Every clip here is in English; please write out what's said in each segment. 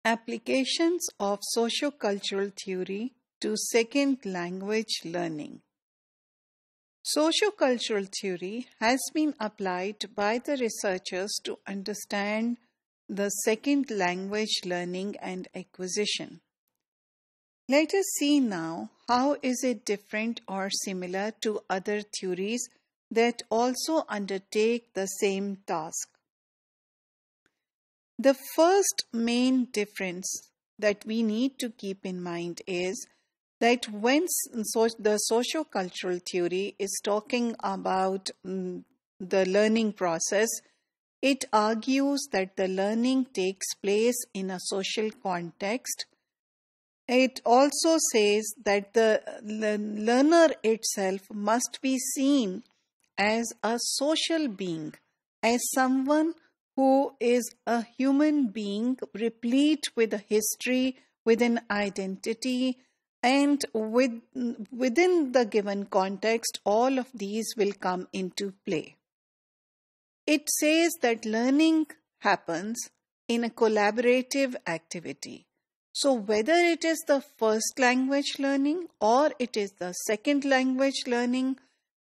Applications of Sociocultural Theory to Second Language Learning. Sociocultural theory has been applied by the researchers to understand the second language learning and acquisition. Let us see now how is it different or similar to other theories that also undertake the same task. The first main difference that we need to keep in mind is that when the sociocultural theory is talking about the learning process, it argues that the learning takes place in a social context. It also says that the learner itself must be seen as a social being, as someone who is a human being replete with a history, with an identity, and within the given context, all of these will come into play. It says that learning happens in a collaborative activity. So whether it is the first language learning or it is the second language learning,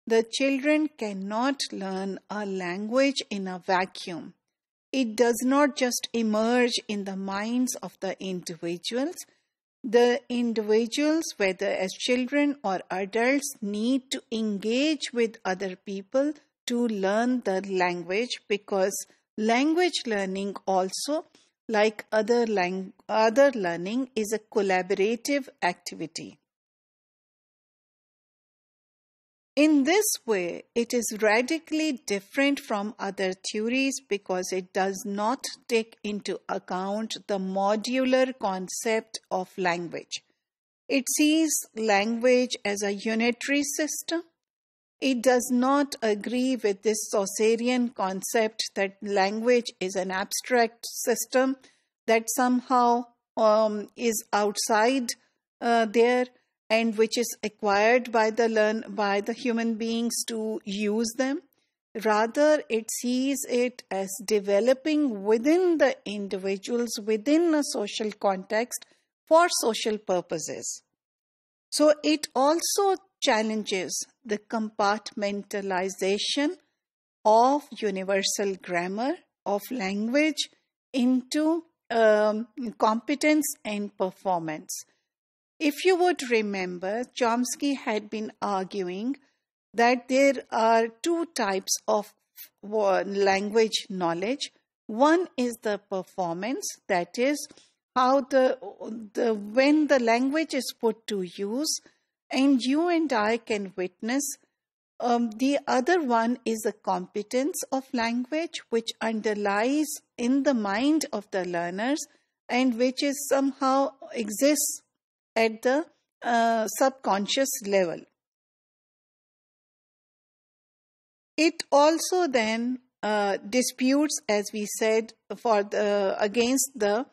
the children cannot learn a language in a vacuum. It does not just emerge in the minds of the individuals. The individuals, whether as children or adults, need to engage with other people to learn the language, because language learning also, like other learning, is a collaborative activity. In this way, it is radically different from other theories because it does not take into account the modular concept of language. It sees language as a unitary system. It does not agree with this Saussurian concept that language is an abstract system that somehow is outside there, and which is acquired by the human beings to use them. Rather, it sees it as developing within the individuals, within a social context, for social purposes. So it also challenges the compartmentalization of universal grammar, of language, into competence and performance. If you would remember, Chomsky had been arguing that there are two types of language knowledge. One is the performance, that is, how when the language is put to use and you and I can witness. The other one is the competence of language, which underlies in the mind of the learners and which is somehow exists at the subconscious level. It also then disputes, as we said, against the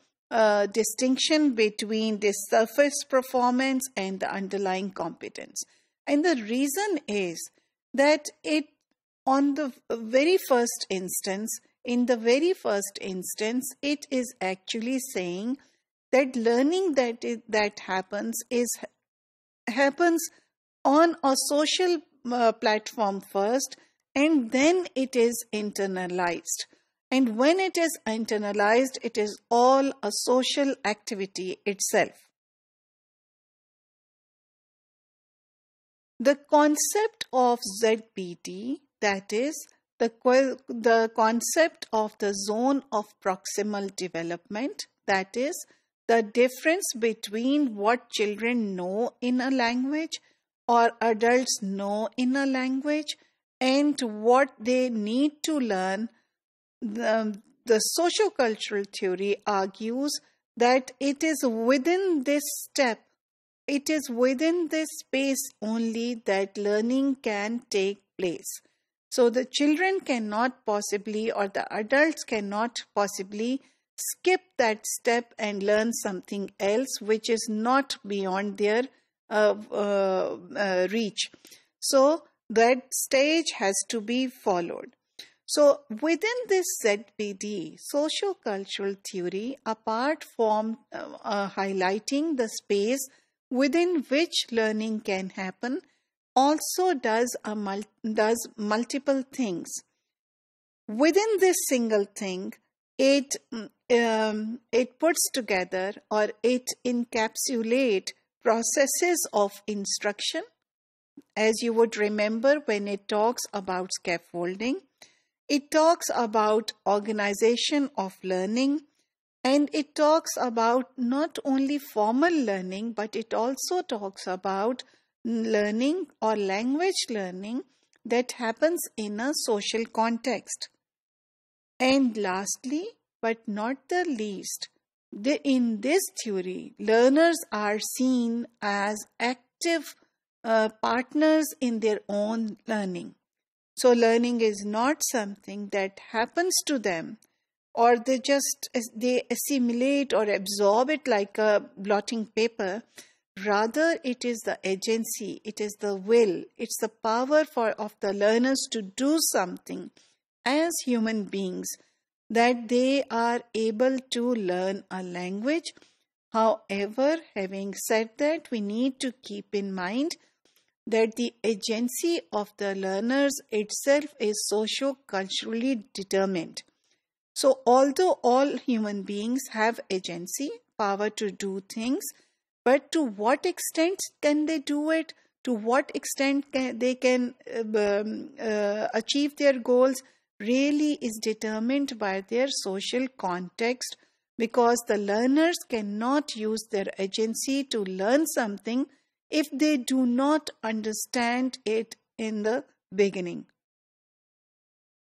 distinction between the surface performance and the underlying competence. And the reason is that in the very first instance, it is actually saying that learning that happens on a social platform first, and then it is internalized. And when it is internalized, it is all a social activity itself. The concept of ZPT, that is, the concept of the zone of proximal development, that is, the difference between what children know in a language or adults know in a language and what they need to learn. The sociocultural theory argues that it is within this step, it is within this space only that learning can take place. So the children cannot possibly, or the adults cannot possibly skip that step and learn something else which is not beyond their reach. So that stage has to be followed. So, within this ZBD, socio-cultural theory, apart from highlighting the space within which learning can happen, also does multiple things. Within this single thing, it puts together, or it encapsulates processes of instruction. As you would remember, when it talks about scaffolding, it talks about organization of learning, and it talks about not only formal learning, but it also talks about learning or language learning that happens in a social context. And lastly, but not the least, in this theory, learners are seen as active partners in their own learning. So learning is not something that happens to them, or they assimilate or absorb it like a blotting paper. Rather, it is the agency, it is the will, it's the power of the learners to do something as human beings, that they are able to learn a language. However, having said that, we need to keep in mind that the agency of the learners itself is socio-culturally determined. So, although all human beings have agency, power to do things, but to what extent can they do it? To what extent they can achieve their goals really is determined by their social context, because the learners cannot use their agency to learn something if they do not understand it in the beginning.